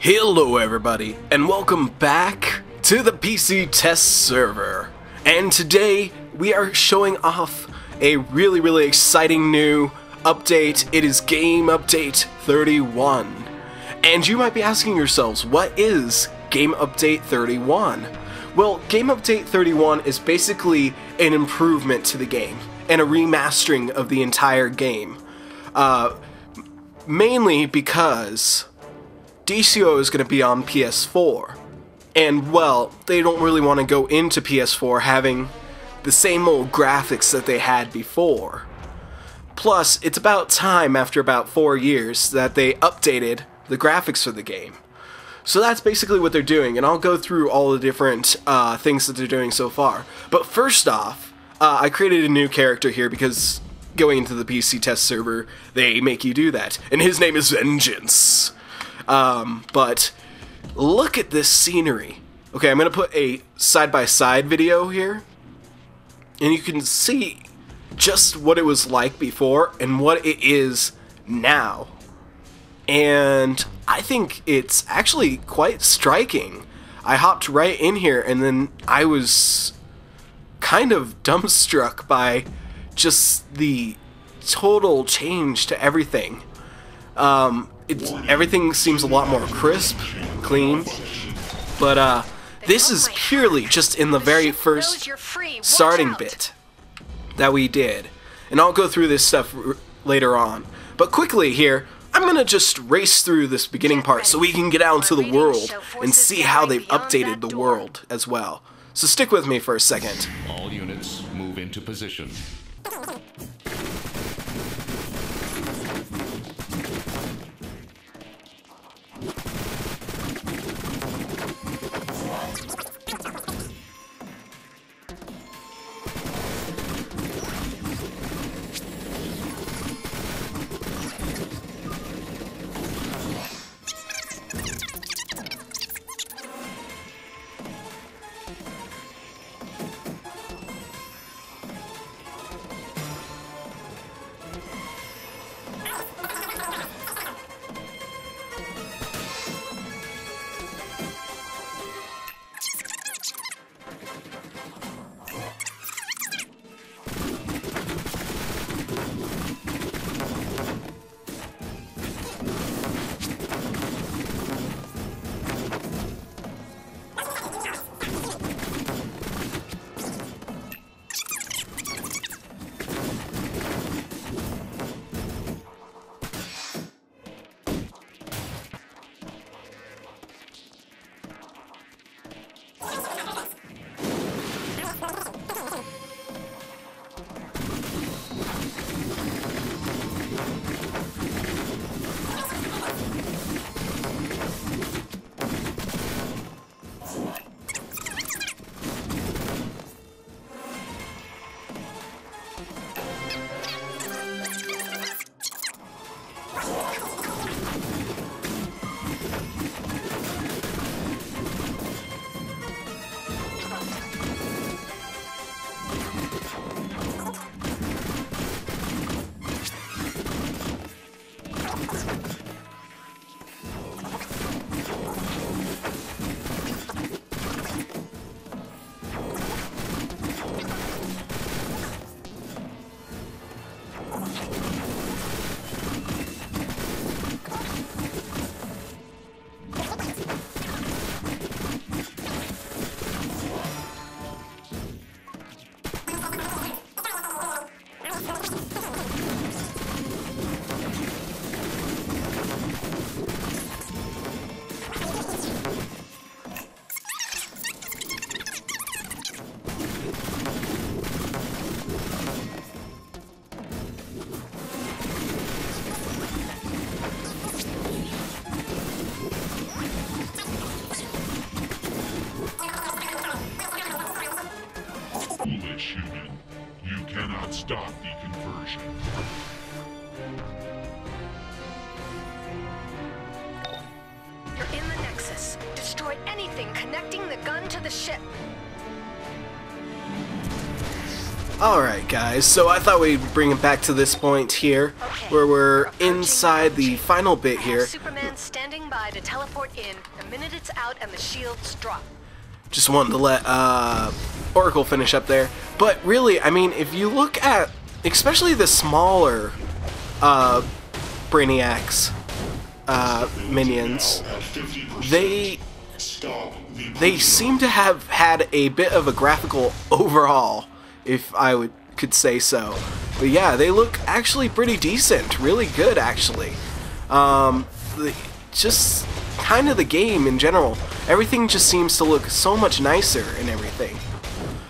Hello everybody, and welcome back to the PC test server. And today we are showing off a really exciting new update. It is Game Update 31. And you might be asking yourselves, what is Game Update 31? Well, Game Update 31 is basically an improvement to the game and a remastering of the entire game. Mainly because DCO is going to be on PS4, and well, they don't really want to go into PS4 having the same old graphics that they had before. Plus, it's about time, after about 4 years, that they updated the graphics for the game. So that's basically what they're doing, and I'll go through all the different things that they're doing so far. But first off, I created a new character here because going into the PC test server, they make you do that, and his name is Vengeance. But look at this scenery. Okay, I'm gonna put a side-by-side video here, and you can see just what it was like before and what it is now. And I think it's actually quite striking. I hopped right in here, and then I was kind of dumbstruck by just the total change to everything. Everything seems a lot more crisp, clean, but this is purely just in the very first starting bit that we did, and I'll go through this stuff later on. But quickly here, I'm gonna just race through this beginning part so we can get out into the world and see how they've updated the world as well. So stick with me for a second. All units move into position. Foolish human, you cannot stop the conversion. You're in the Nexus. Destroy anything connecting the gun to the ship. Alright guys, so I thought we'd bring it back to this point here, where we're inside the final bit here. Superman standing by to teleport in the minute it's out and the shields drop. Just wanted to let Oracle finish up there. But really, I mean, if you look at, especially the smaller Brainiacs minions, they seem to have had a bit of a graphical overhaul, if I could say so. But yeah, they look actually pretty decent, really good actually. Just kind of the game in general, everything just seems to look so much nicer and everything.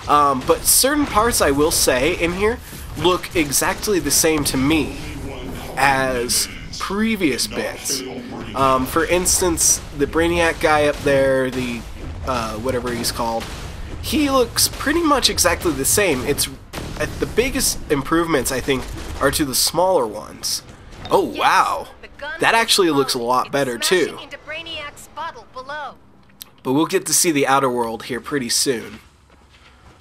But certain parts, I will say, in here look exactly the same to me as previous bits. For instance, the Brainiac guy up there, the whatever he's called, he looks pretty much exactly the same. It's the biggest improvements, I think, are to the smaller ones. Oh wow, that actually looks a lot better too. But we'll get to see the outer world here pretty soon.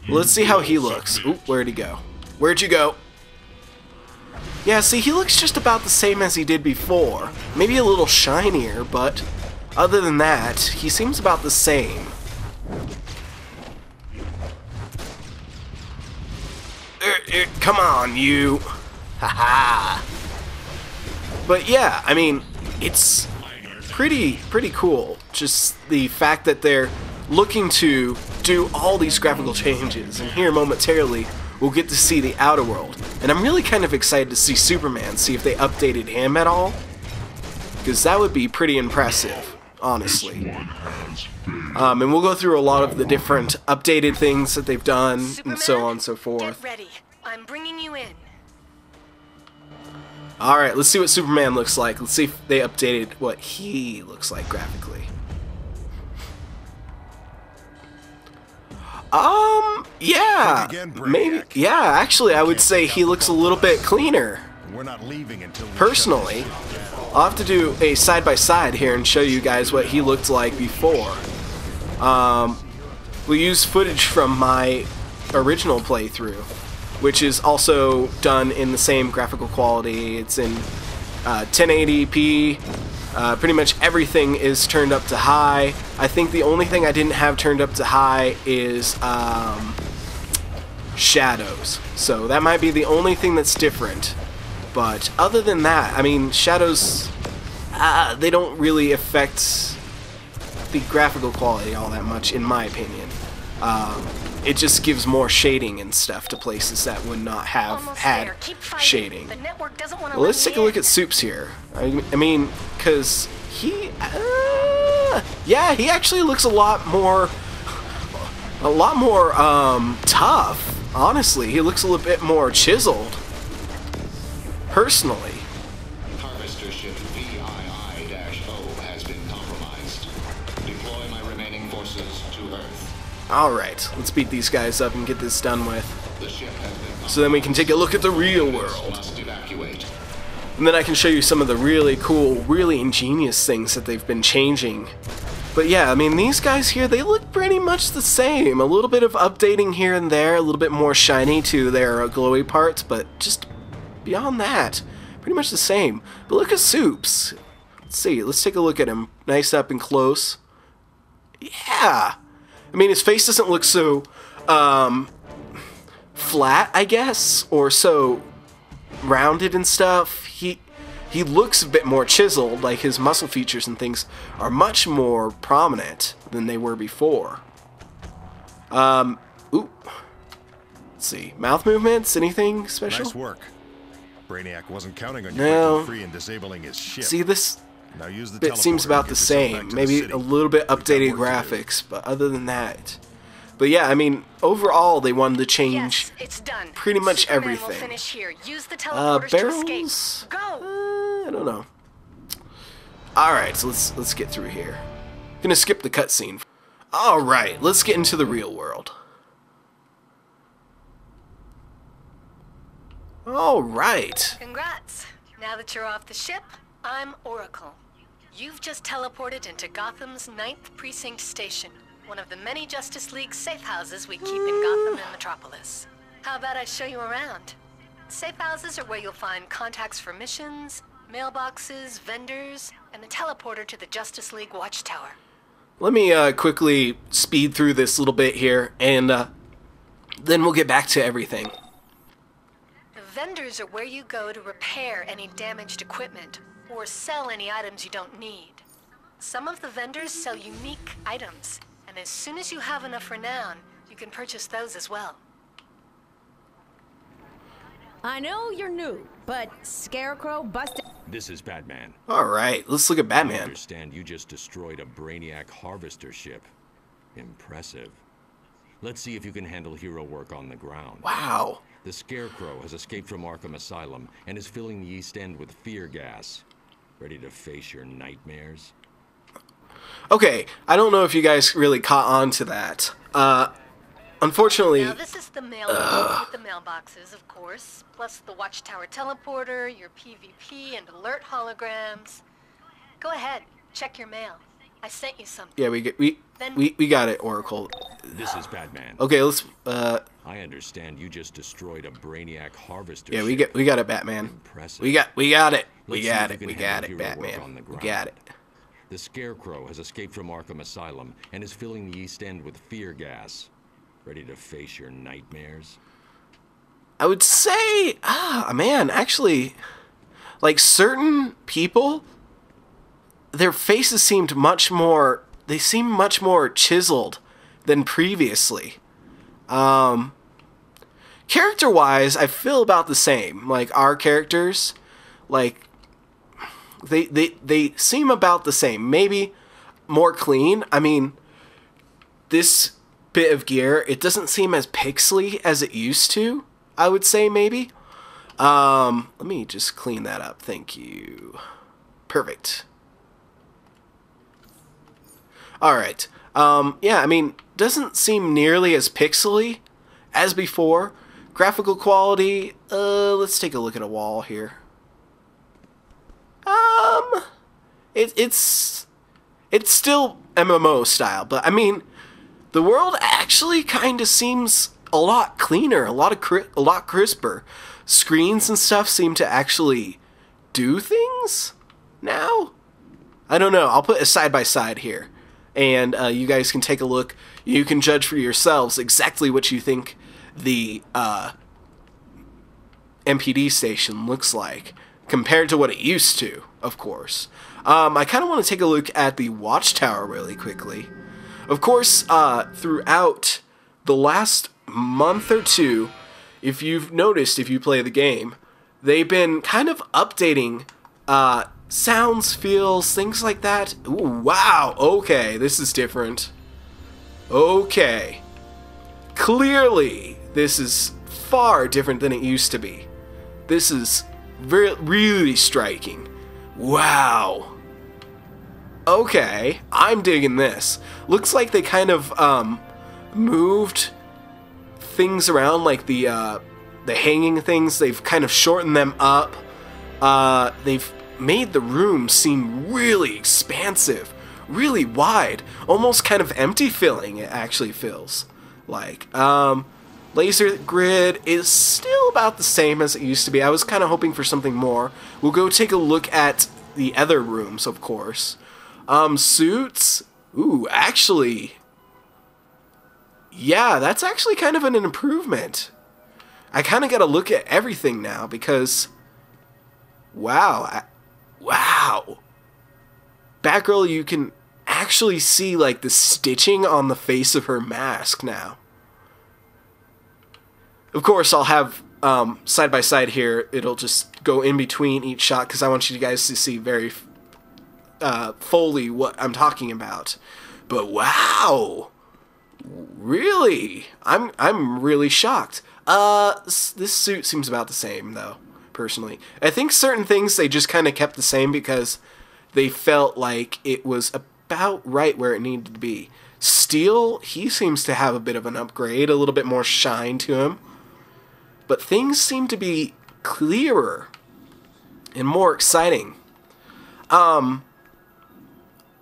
Let's see how he looks. Oop, where'd he go? Where'd you go? Yeah, see, he looks just about the same as he did before. Maybe a little shinier, but other than that, he seems about the same. Come on, you. Haha. But yeah, I mean, it's pretty cool. Just the fact that they're looking to do all these graphical changes, and here momentarily we'll get to see the outer world. And I'm really kind of excited to see Superman, see if they updated him at all, because that would be pretty impressive, honestly. And we'll go through a lot of the different updated things that they've done, Superman, and so on and so forth. Get ready. I'm bringing you in. Alright, let's see what Superman looks like. Let's see if they updated what he looks like graphically. Yeah, maybe, yeah, actually I would say he looks a little bit cleaner. Personally, I'll have to do a side-by-side here and show you guys what he looked like before. We'll use footage from my original playthrough, which is also done in the same graphical quality. It's in 1080p. Pretty much everything is turned up to high. I think the only thing I didn't have turned up to high is shadows. So that might be the only thing that's different. But other than that, I mean, shadows, they don't really affect the graphical quality all that much, in my opinion. It just gives more shading and stuff to places that would not have had shading. Well, let's take a look at Soups here. I mean, because he, yeah, he actually looks a lot more tough. Honestly, he looks a little bit more chiseled. Personally. Harvester ship VII-O has been compromised. Deploy my remaining forces to Earth. Alright, let's beat these guys up and get this done with. The ship has been So then we can take a look at the real world. must evacuate. And then I can show you some of the really cool, really ingenious things that they've been changing. But yeah, I mean, these guys here, they look pretty much the same. A little bit of updating here and there, a little bit more shiny to their glowy parts, but just beyond that, pretty much the same. But look at Soups. Let's see, let's take a look at him. Nice up and close. Yeah! I mean, his face doesn't look so, flat, I guess, or so rounded and stuff. He looks a bit more chiseled, like his muscle features and things are much more prominent than they were before. Ooh. Let's see. Mouth movements? Anything special? Nice work. Brainiac wasn't counting on you breaking free and disabling his ship. See, this Now use the bit seems teleporter about to the get yourself back same. to the Maybe city. a little bit We've got updated work to do. graphics, but other than that. But yeah, I mean, overall they wanted to change Yes, it's done. pretty much Superman everything. Will finish here. Use the teleporters to escape. Barrels? Go. I don't know. Alright, so let's get through here. Gonna skip the cutscene. Alright, let's get into the real world. Alright. Congrats. Now that you're off the ship, I'm Oracle. You've just teleported into Gotham's 9th Precinct Station, one of the many Justice League safe houses we keep in Gotham and Metropolis. How about I show you around? Safe houses are where you'll find contacts for missions, mailboxes, vendors, and the teleporter to the Justice League Watchtower. Let me quickly speed through this little bit here, and then we'll get back to everything. The vendors are where you go to repair any damaged equipment or sell any items you don't need. Some of the vendors sell unique items, and as soon as you have enough renown, you can purchase those as well. I know you're new, but Scarecrow busted. This is Batman. Alright, let's look at I Batman. understand you just destroyed a Brainiac harvester ship. Impressive. Let's see if you can handle hero work on the ground. Wow. The Scarecrow has escaped from Arkham Asylum and is filling the East End with fear gas. Ready to face your nightmares? Okay, I don't know if you guys really caught on to that. Unfortunately... Now this is the mail room with the mailboxes, of course, plus the Watchtower teleporter, your PvP and alert holograms. Go ahead, check your mail. I sent you something. Yeah, we got it, Oracle. This is Batman. Okay, let's I understand you just destroyed a Brainiac harvester yeah, ship. we got it, Batman. Impressive. We got it. We Let's see got if it. you We can got handle it, hero work on Batman. the We ground. got it. The Scarecrow has escaped from Arkham Asylum and is filling the East End with fear gas. Ready to face your nightmares? I would say, man, actually, like certain people, their faces seemed much more, they seem much more chiseled than previously. Character-wise, I feel about the same. Like, our characters, like, they seem about the same. Maybe more clean. I mean, this bit of gear, it doesn't seem as pixely as it used to, I would say, maybe. Let me just clean that up. Thank you. Perfect. Alright. Yeah, I mean, doesn't seem nearly as pixely as before. Graphical quality, let's take a look at a wall here. It's still MMO style, but I mean, the world actually kind of seems a lot cleaner, a lot crisper. Screens and stuff seem to actually do things now. I don't know. I'll put a side by side here, and you guys can take a look. You can judge for yourselves exactly what you think the MPD station looks like compared to what it used to, of course. I kind of want to take a look at the Watchtower really quickly. Of course, throughout the last month or two, if you've noticed, if you play the game, they've been kind of updating sounds, feels, things like that. Ooh, wow, okay, this is different. Okay. Clearly, this is far different than it used to be. This is really striking. Wow. Okay, I'm digging this. Looks like they kind of moved things around, like the hanging things. They've kind of shortened them up. They've made the room seem really expansive, really wide, almost kind of empty feeling. It actually feels like. Laser grid is still about the same as it used to be. I was kind of hoping for something more. We'll go take a look at the other rooms, of course. Suits. Ooh, actually, yeah, that's actually kind of an improvement. I kind of got to look at everything now because, wow, wow. Batgirl, you can actually see like the stitching on the face of her mask now. Of course, I'll have side by side here. It'll just go in between each shot because I want you guys to see very fully what I'm talking about. But wow, really, I'm really shocked. This suit seems about the same though. Personally, I think certain things they just kind of kept the same because they felt like it was about right where it needed to be. Steel, he seems to have a bit of an upgrade, a little bit more shine to him. But things seem to be clearer and more exciting. I'm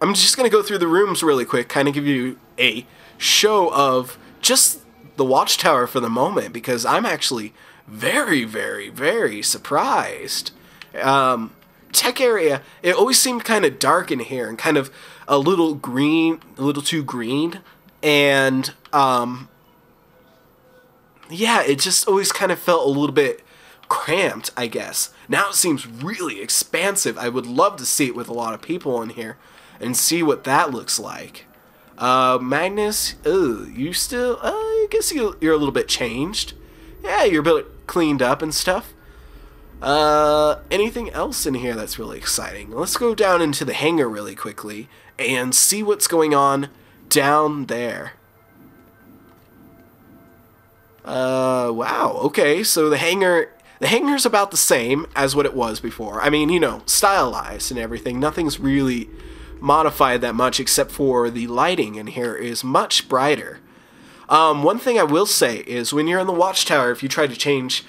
just going to go through the rooms really quick, kind of give you a show of just the watchtower for the moment because I'm actually very, very, very surprised. Tech area, it always seemed kind of dark in here and kind of a little green, a little too green. And, yeah, it just always kind of felt a little bit cramped, I guess. Now it seems really expansive. I would love to see it with a lot of people in here and see what that looks like. Magnus, you still, I guess you're a little bit changed. Yeah, you're a bit cleaned up and stuff. Anything else in here that's really exciting? Let's go down into the hangar really quickly and see what's going on down there. Wow, okay, so the hangar's about the same as what it was before. I mean, you know, stylized and everything. Nothing's really modified that much except for the lighting in here is much brighter. One thing I will say is when you're in the watchtower, if you try to change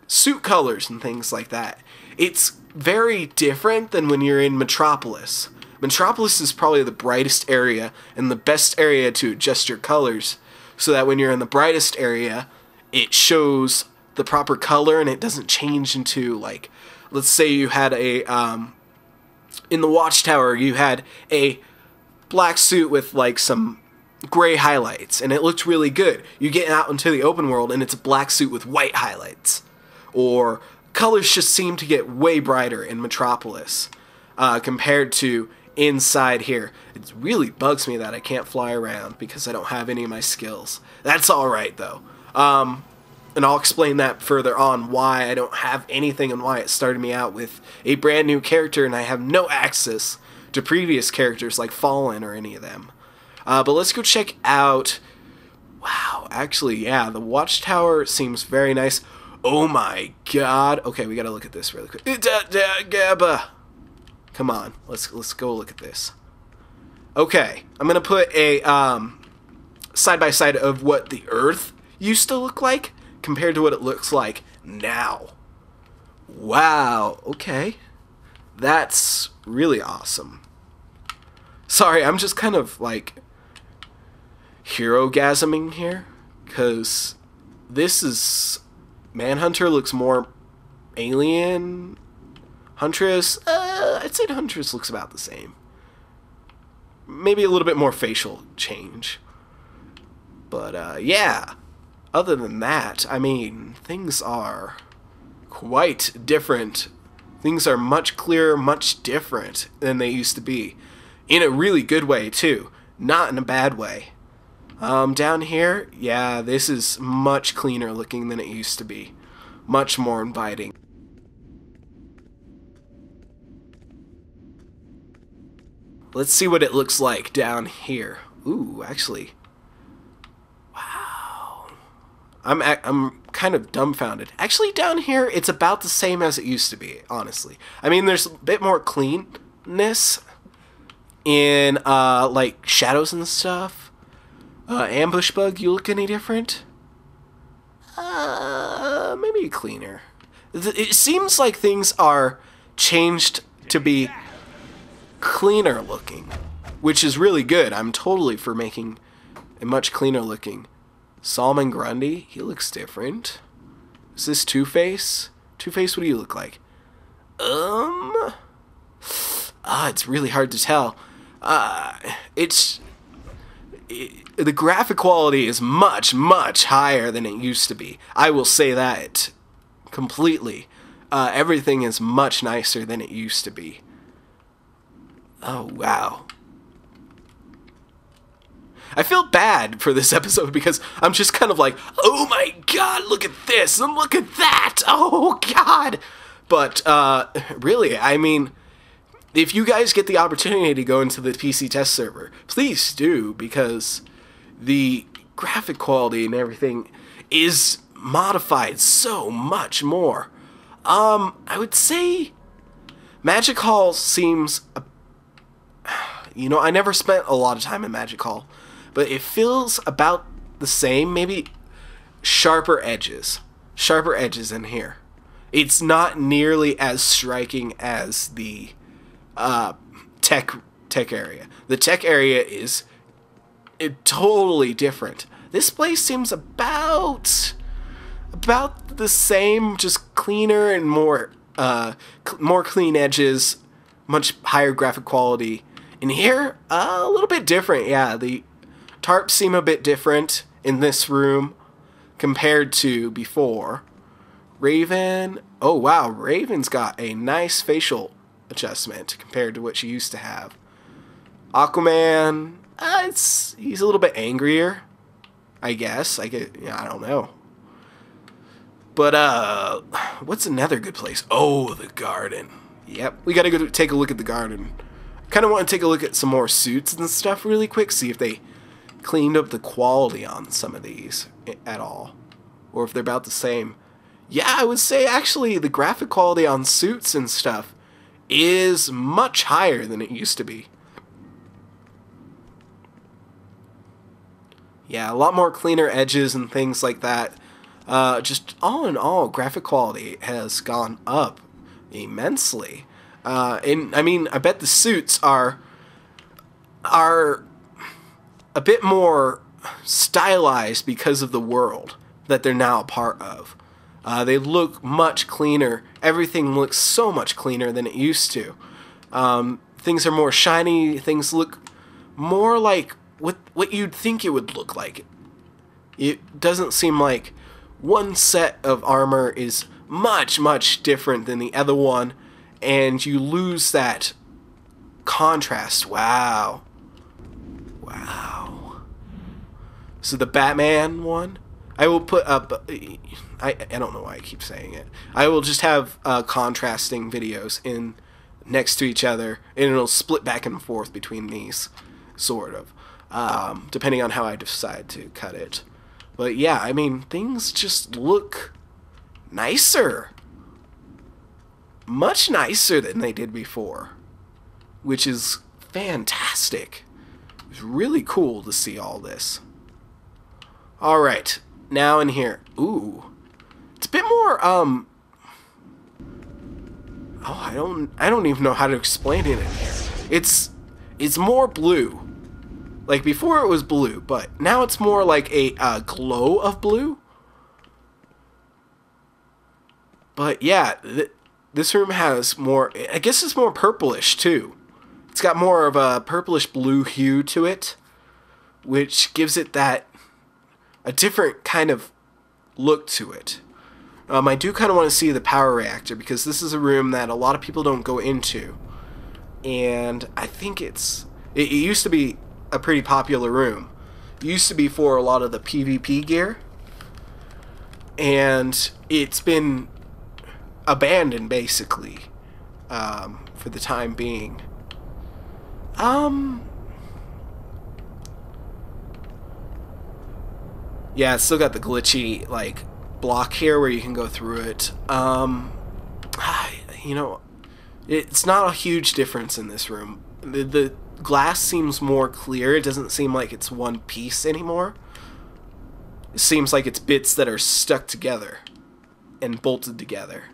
suit colors and things like that, it's very different than when you're in Metropolis. Metropolis is probably the brightest area and the best area to adjust your colors so that when you're in the brightest area, it shows the proper color and it doesn't change into, like, let's say you had a, in the watchtower, you had a black suit with, like, some gray highlights, and it looked really good. You get out into the open world, and it's a black suit with white highlights. Or colors just seem to get way brighter in Metropolis compared to inside here. It really bugs me that I can't fly around because I don't have any of my skills. That's alright, though. And I'll explain that further on, why I don't have anything and why it started me out with a brand new character and I have no access to previous characters like Fallen or any of them. But let's go check out... Wow, actually, yeah, the watchtower seems very nice. Oh my god. Okay, we gotta look at this really quick. Come on, let's go look at this. Okay, I'm gonna put a side by side of what the Earth used to look like compared to what it looks like now. Wow, okay. That's really awesome. Sorry, I'm just kind of like hero-gasming here, because this is... Manhunter looks more alien. Huntress, I'd say Huntress looks about the same. Maybe a little bit more facial change. But, yeah. Other than that, I mean, things are quite different. Things are much clearer, much different than they used to be. In a really good way, too. Not in a bad way. Down here, yeah, this is much cleaner looking than it used to be. Much more inviting. Let's see what it looks like down here. Ooh, actually. Wow. I'm kind of dumbfounded. Actually, down here, it's about the same as it used to be, honestly. I mean, there's a bit more cleanness in, like, shadows and stuff. Ambush bug, you look any different? Maybe cleaner. It seems like things are changed to be cleaner looking, which is really good. I'm totally for making a much cleaner looking. Solomon Grundy, he looks different. Is this Two-Face? Two-Face, what do you look like? It's really hard to tell. The graphic quality is much, much higher than it used to be. I will say that completely. Everything is much nicer than it used to be. Oh, wow. I feel bad for this episode because I'm just kind of like, oh my god, look at this, and look at that, oh god. But, really, I mean... If you guys get the opportunity to go into the PC test server, please do, because the graphic quality and everything is modified so much more. I would say Magic Hall seems... You know, I never spent a lot of time in Magic Hall, but it feels about the same, maybe sharper edges. Sharper edges in here. It's not nearly as striking as the... tech area. The tech area is totally different. This place seems about the same, just cleaner and more clean edges, much higher graphic quality. In here, a little bit different. Yeah, the tarps seem a bit different in this room compared to before. Raven, oh wow, Raven's got a nice facial adjustment compared to what she used to have. Aquaman, he's a little bit angrier, I guess. I don't know. But what's another good place? Oh, the garden. Yep, we gotta go take a look at the garden. Kind of want to take a look at some more suits and stuff really quick, see if they cleaned up the quality on some of these at all, or if they're about the same. Yeah, I would say actually the graphic quality on suits and stuff is much higher than it used to be. Yeah, a lot more cleaner edges and things like that. Just all in all, graphic quality has gone up immensely. And I mean, I bet the suits are a bit more stylized because of the world that they're now a part of. They look much cleaner. Everything looks so much cleaner than it used to. Things are more shiny. Things look more like what you'd think it would look like. It doesn't seem like one set of armor is much different than the other one, and you lose that contrast. Wow. So the Batman one, I will put up, I don't know why I keep saying it. I will just have contrasting videos in next to each other, and it'll split back and forth between these, sort of, depending on how I decide to cut it. But yeah, I mean, things just look nicer. Much nicer than they did before, which is fantastic. It's really cool to see all this. Alright, now in here. Ooh. It's a bit more, oh, I don't even know how to explain it in here. It's more blue. Like, before it was blue, but now it's more like a glow of blue. But yeah, this room has more, I guess it's more purplish too. It's got more of a purplish blue hue to it, which gives it a different kind of look to it. I do kind of want to see the power reactor, because this is a room that a lot of people don't go into. And I think it used to be a pretty popular room. It used to be for a lot of the PvP gear. And it's been abandoned, basically, for the time being. Yeah, it's still got the glitchy, like, block here where you can go through it. You know, it's not a huge difference in this room. The glass seems more clear. It doesn't seem like it's one piece anymore. It seems like it's bits that are stuck together and bolted together.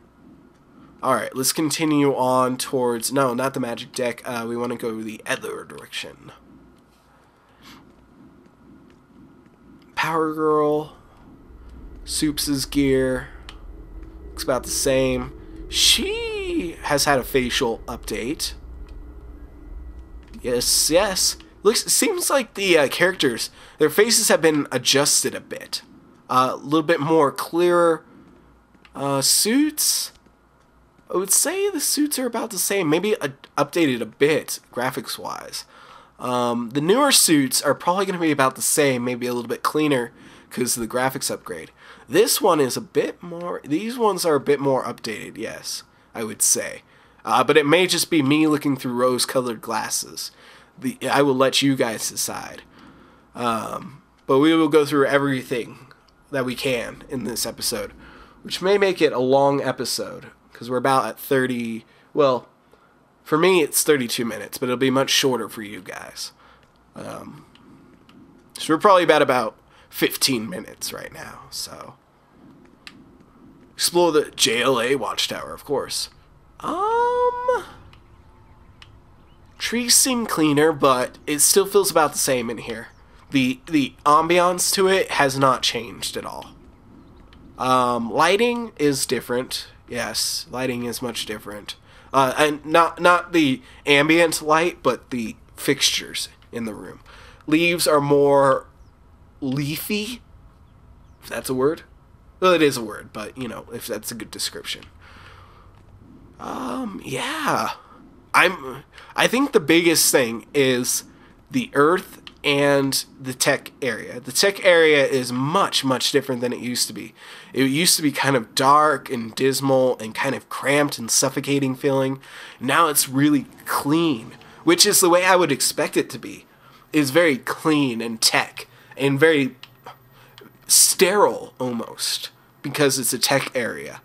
Alright, let's continue on towards... No, not the magic deck. We want to go the other direction. Power Girl. Soups' gear. Looks about the same. She has had a facial update. Yes. Seems like the characters, their faces have been adjusted a bit. A little bit more clearer suits. I would say the suits are about the same. Maybe updated a bit, graphics-wise. The newer suits are probably going to be about the same, maybe a little bit cleaner because of the graphics upgrade. This one is a bit more... These ones are a bit more updated, yes, I would say. But it may just be me looking through rose-colored glasses. I will let you guys decide. But we will go through everything that we can in this episode, which may make it a long episode, because we're about at 30... Well, for me it's 32 minutes, but it'll be much shorter for you guys. So we're probably about 15 minutes right now, so... Explore the JLA Watchtower, of course. Trees seem cleaner, but it still feels about the same in here. the ambiance to it has not changed at all. Lighting is different. Yes, lighting is much different. And not the ambient light, but the fixtures in the room. Leaves are more leafy, if that's a word. Well, it is a word, but, you know, if that's a good description. Yeah. I think the biggest thing is the Earth and the tech area. The tech area is much, much different than it used to be. It used to be kind of dark and dismal and kind of cramped and suffocating feeling. Now it's really clean, which is the way I would expect it to be. It's very clean and tech and very sterile almost, because it's a tech area.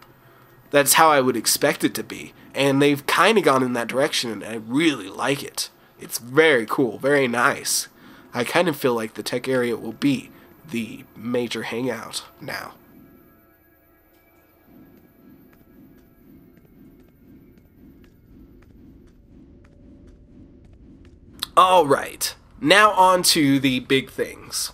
That's how I would expect it to be. And they've kind of gone in that direction, and I really like it. It's very cool, very nice. I kind of feel like the tech area will be the major hangout now. Alright, now on to the big things.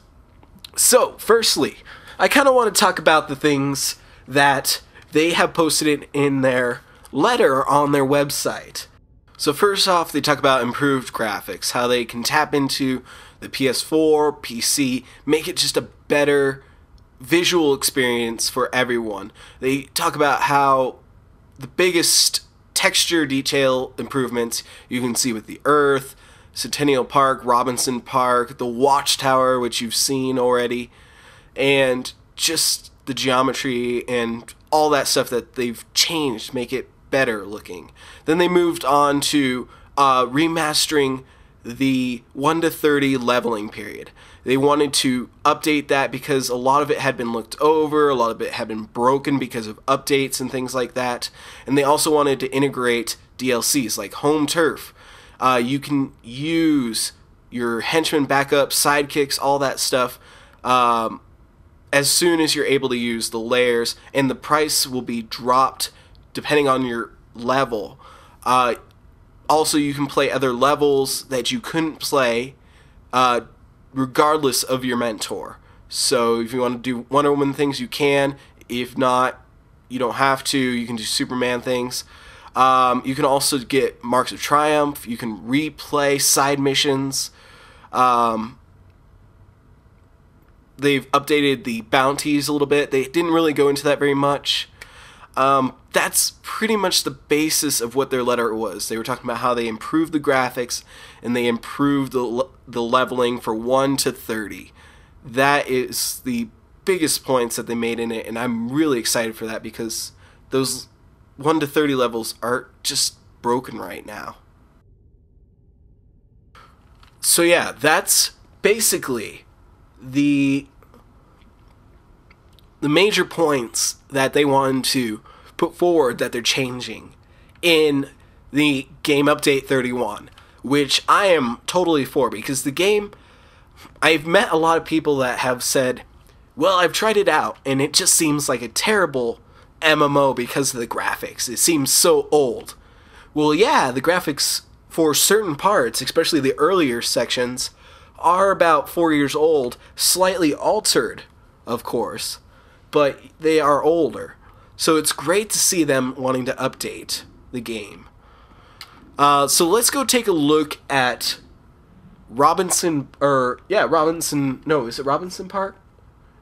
So, firstly, I kind of want to talk about the things that they have posted in their letter on their website. So first off, they talk about improved graphics, how they can tap into the PS4, PC, make it just a better visual experience for everyone. They talk about how the biggest texture detail improvements you can see with the Earth, Centennial Park, Robinson Park, the Watchtower, which you've seen already, and just the geometry and all that stuff that they've changed, make it better looking. Then they moved on to remastering the 1 to 30 leveling period. They wanted to update that because a lot of it had been looked over, a lot of it had been broken because of updates and things like that. And they also wanted to integrate DLCs like Home Turf. You can use your henchman backup, sidekicks, all that stuff as soon as you're able to use the layers, and the price will be dropped depending on your level. Also, you can play other levels that you couldn't play regardless of your mentor. So if you want to do Wonder Woman things, you can. If not, you don't have to. You can do Superman things. You can also get Marks of Triumph. You can replay side missions. They've updated the bounties a little bit. They didn't really go into that very much. That's pretty much the basis of what their letter was. They were talking about how they improved the graphics and they improved the leveling for 1 to 30. That is the biggest points that they made in it, and I'm really excited for that because those 1 to 30 levels are just broken right now. So yeah, that's basically the major points that they wanted to put forward that they're changing in the game update 31, which I am totally for, because the game, I've met a lot of people that have said, well, I've tried it out and it just seems like a terrible MMO because of the graphics. It seems so old. Well, yeah, the graphics for certain parts, especially the earlier sections, are about 4 years old, slightly altered, of course, but they are older. So it's great to see them wanting to update the game. So let's go take a look at Robinson Park?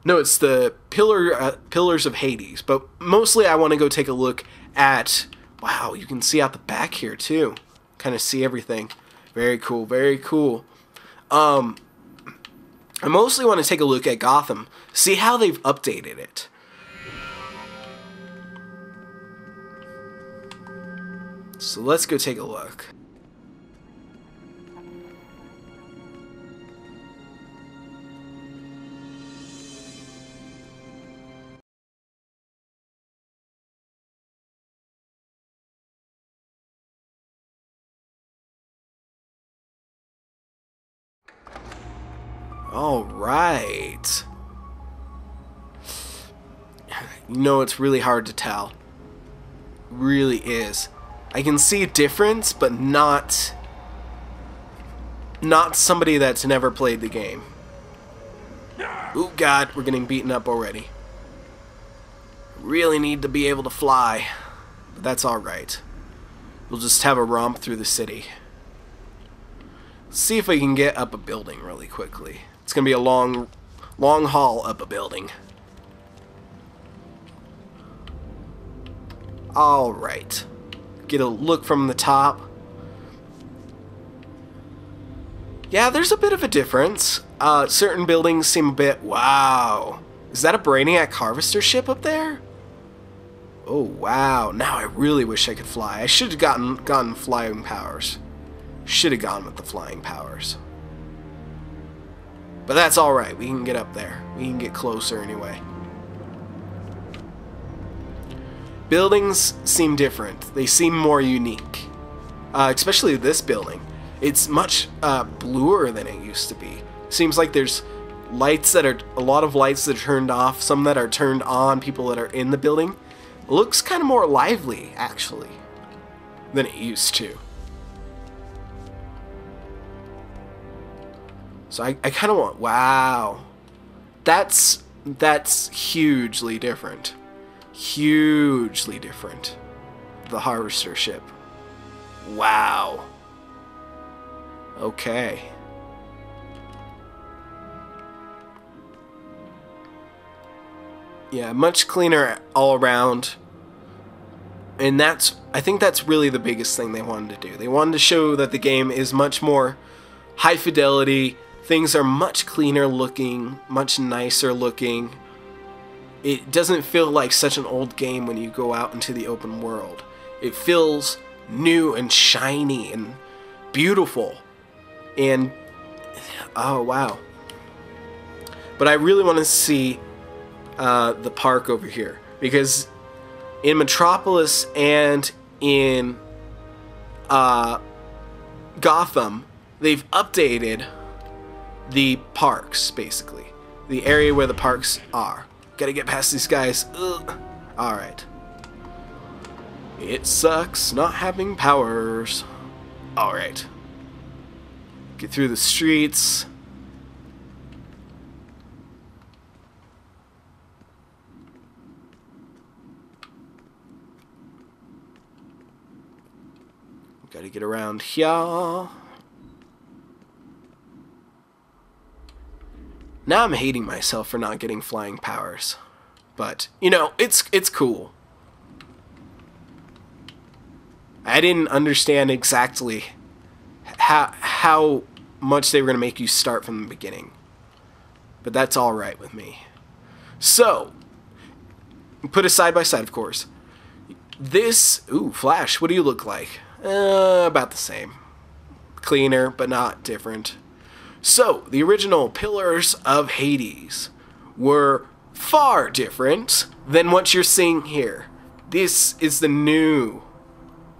No, it's the Pillars of Hades. But mostly I want to go take a look at, wow, you can see out the back here too. Kind of see everything. Very cool, very cool. I mostly want to take a look at Gotham, see how they've updated it. So let's go take a look. All right. You know, it's really hard to tell. Really is. I can see a difference, but not somebody that's never played the game. Oh god, we're getting beaten up already. Really need to be able to fly. But that's alright. We'll just have a romp through the city. Let's see if we can get up a building really quickly. It's gonna be a long haul up a building. Alright. Get a look from the top. Yeah, there's a bit of a difference. Certain buildings seem a bit... Wow. Is that a Brainiac harvester ship up there? Oh, wow. Now I really wish I could fly. I should have gotten flying powers. Should have gone with the flying powers. But that's alright. We can get up there. We can get closer anyway. Buildings seem different. They seem more unique. Especially this building. It's much bluer than it used to be. Seems like there's lights that are... A lot of lights that are turned off. Some that are turned on. People that are in the building. It looks kind of more lively, actually, than it used to. So I kind of want... Wow. That's hugely different. Hugely different. The harvester ship. Wow. Okay. Yeah, much cleaner all around. And I think that's really the biggest thing they wanted to do. They wanted to show that the game is much more high fidelity. Things are much cleaner looking, much nicer looking. It doesn't feel like such an old game when you go out into the open world. It feels new and shiny and beautiful. And, oh wow. But I really want to see the park over here. Because in Metropolis and in Gotham, they've updated the parks, basically. The area where the parks are. Gotta get past these guys. Ugh. Alright. It sucks not having powers. Alright. Get through the streets. Gotta get around here. Now I'm hating myself for not getting flying powers. But, you know, it's cool. I didn't understand exactly how much they were going to make you start from the beginning. But that's alright with me. So, put it side by side, of course. This... Ooh, Flash, what do you look like? About the same. Cleaner, but not different. So, the original Pillars of Hades were far different than what you're seeing here. This is the new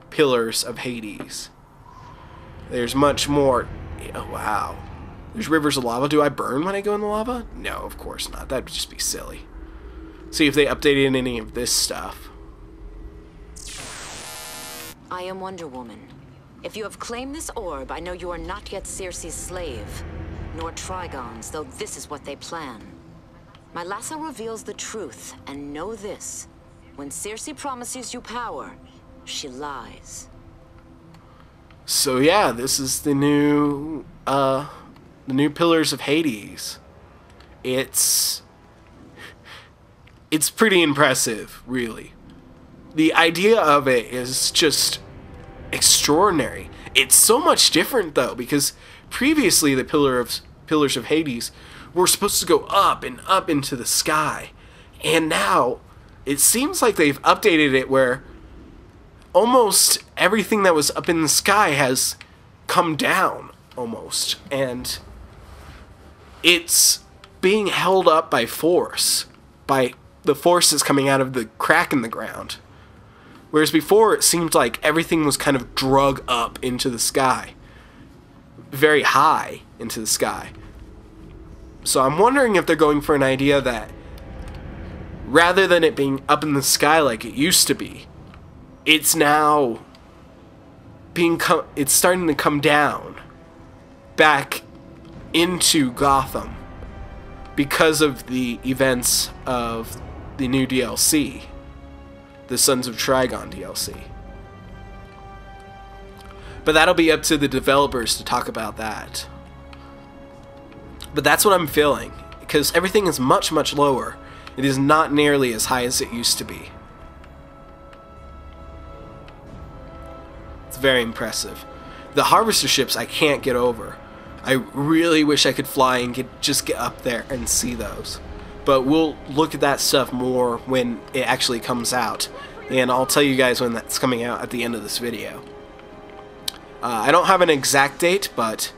Pillars of Hades. There's much more... Oh, wow. There's rivers of lava. Do I burn when I go in the lava? No, of course not. That would just be silly. See if they updated any of this stuff. I am Wonder Woman. If you have claimed this orb, I know you are not yet Circe's slave, nor Trigon's, though this is what they plan. My lasso reveals the truth, and know this. When Circe promises you power, she lies. So yeah, this is the new Pillars of Hades. It's pretty impressive, really. The idea of it is just extraordinary. It's so much different though, because previously the Pillars of Hades were supposed to go up and up into the sky. And now it seems like they've updated it where almost everything that was up in the sky has come down almost. And it's being held up by force. By the forces coming out of the crack in the ground. Whereas before, it seemed like everything was kind of drug up into the sky. Very high into the sky. So I'm wondering if they're going for an idea that rather than it being up in the sky like it used to be, it's now it's starting to come down back into Gotham. because of the events of the new DLC, the Sons of Trigon DLC. But that'll be up to the developers to talk about that. But that's what I'm feeling, because everything is much, much lower. It is not nearly as high as it used to be. It's very impressive. The harvester ships I can't get over. I really wish I could fly and just get up there and see those. But we'll look at that stuff more when it actually comes out. And I'll tell you guys when that's coming out at the end of this video. I don't have an exact date, but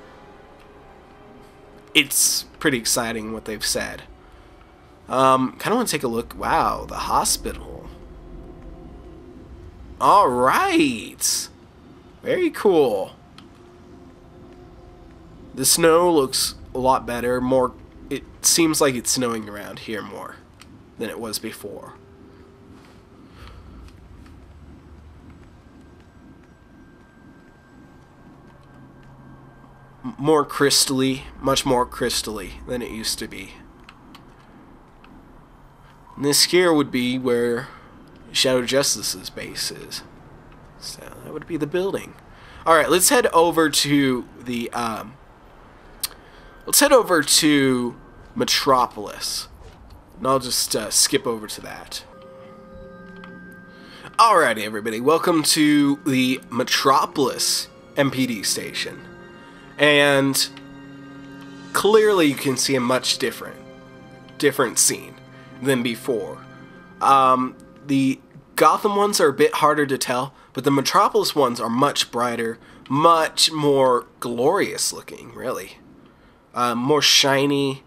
it's pretty exciting what they've said. Kind of want to take a look. Wow, the hospital. Alright. Very cool. The snow looks a lot better. More. It seems like it's snowing around here more than it was before. More crystally, much more crystally than it used to be. And this here would be where Shadow Justice's base is. So that would be the building. Alright, let's head over to the let's head over to Metropolis. And I'll just skip over to that. Alrighty everybody, welcome to the Metropolis MPD station. And clearly you can see a much different scene than before. The Gotham ones are a bit harder to tell, but the Metropolis ones are much brighter, much more glorious looking, really. More shiny.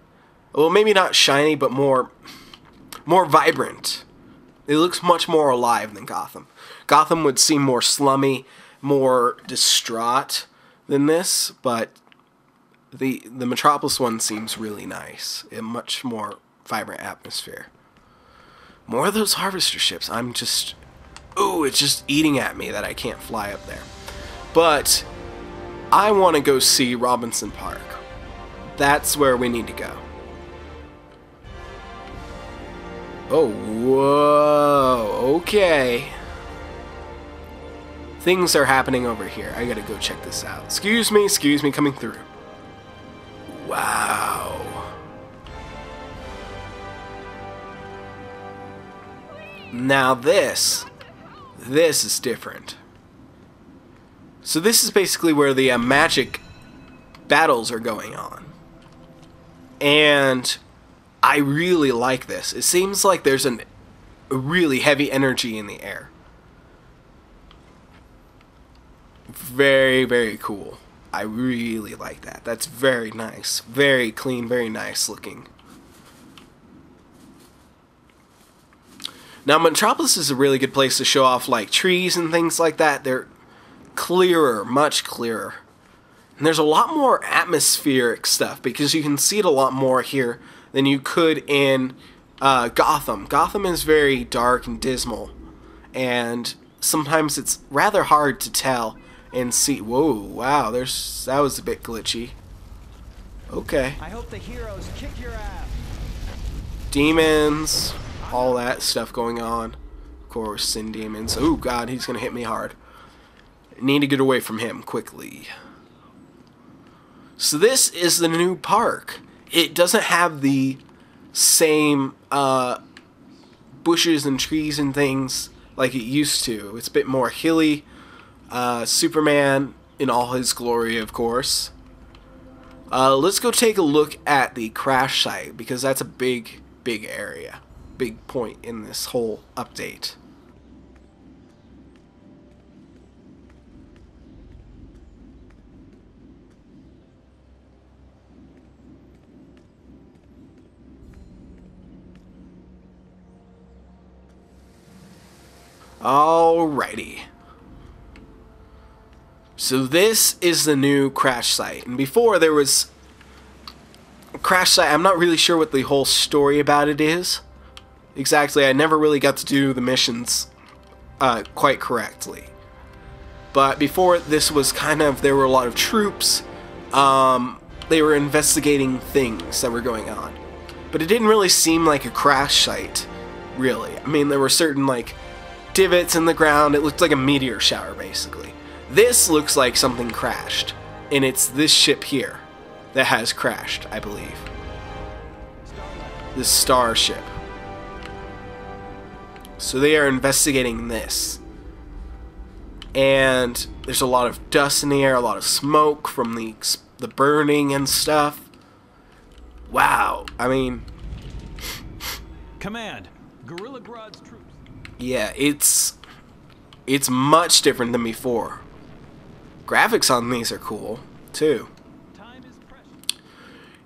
Well, maybe not shiny, but more vibrant. It looks much more alive than Gotham. Gotham would seem more slummy, more distraught than this, but the Metropolis one seems really nice. A much more vibrant atmosphere. More of those harvester ships. I'm just... Ooh, it's just eating at me that I can't fly up there. But I want to go see Robinson Park. That's where we need to go. Oh, whoa, okay. Things are happening over here. I gotta go check this out. Excuse me, coming through. Wow. Now this is different. So this is basically where the magic battles are going on. And I really like this. It seems like there's a really heavy energy in the air. Very, very cool. I really like that. That's very nice. Very clean, very nice looking. Now, Metropolis is a really good place to show off like trees and things like that. They're clearer, much clearer. And there's a lot more atmospheric stuff because you can see it a lot more here than you could in Gotham. Gotham is very dark and dismal, and sometimes it's rather hard to tell and see. Whoa, wow, that was a bit glitchy. Okay. I hope the heroes kick your ass. Demons, all that stuff going on. Of course, sin demons. Oh god, he's gonna hit me hard. Need to get away from him quickly. So this is the new park. It doesn't have the same bushes and trees and things like it used to. It's a bit more hilly. Superman in all his glory, of course. Let's go take a look at the crash site, because that's a big area. Big point in this whole update. Alrighty. So this is the new crash site. And before there was a crash site, I'm not really sure what the whole story about it is. Exactly, I never really got to do the missions quite correctly. But before this was kind of, there were a lot of troops. They were investigating things that were going on. but it didn't really seem like a crash site, really. I mean, there were certain, like, divots in the ground. It looked like a meteor shower, basically. This looks like something crashed, and it's this ship here that has crashed, I believe. This starship. So they are investigating this. And there's a lot of dust in the air, a lot of smoke from the burning and stuff. Wow, I mean... Command, Gorilla Grodd's troops. Yeah, it's much different than before. Graphics on these are cool, too. Time is precious.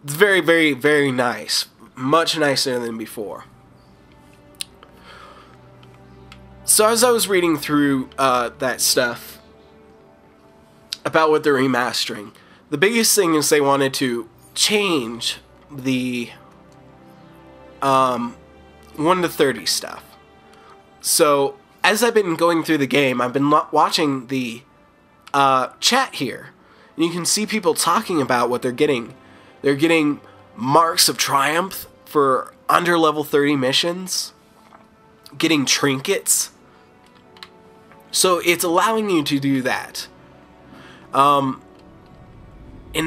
It's very, very, very nice. Much nicer than before. So as I was reading through that stuff about what they're remastering, the biggest thing is they wanted to change the 1 to 30 stuff. So as I've been going through the game, I've been watching the chat here, and you can see people talking about what they're getting. They're getting marks of triumph for under level 30 missions, getting trinkets. So it's allowing you to do that. And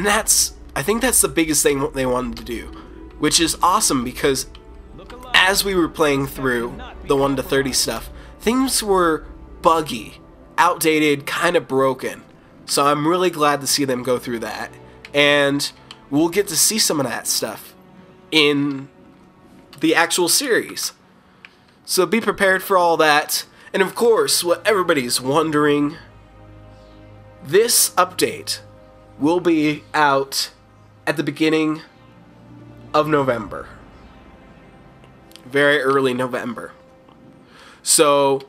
I think that's the biggest thing they wanted to do, which is awesome because as we were playing through the 1 to 30 stuff, things were buggy, outdated, kind of broken. So I'm really glad to see them go through that. And we'll get to see some of that stuff in the actual series. So be prepared for all that. And of course, what everybody's wondering, this update will be out at the beginning of November. Very early November. So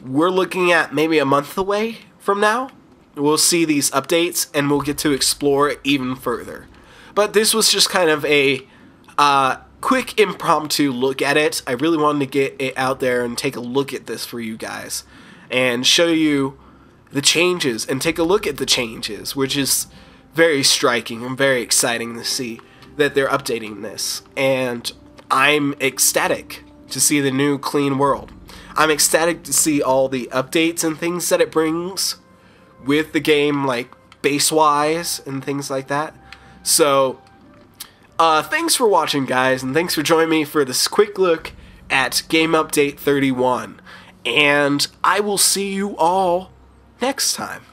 we're looking at maybe a month away from now. We'll see these updates and we'll get to explore it even further. But this was just kind of a quick impromptu look at it. I really wanted to get it out there and take a look at this for you guys and show you the changes and take a look at the changes, which is very striking and very exciting to see that they're updating this. And I'm ecstatic to see the new clean world. I'm ecstatic to see all the updates and things that it brings with the game, like base-wise and things like that. So thanks for watching, guys, and thanks for joining me for this quick look at Game Update 31. And I will see you all next time.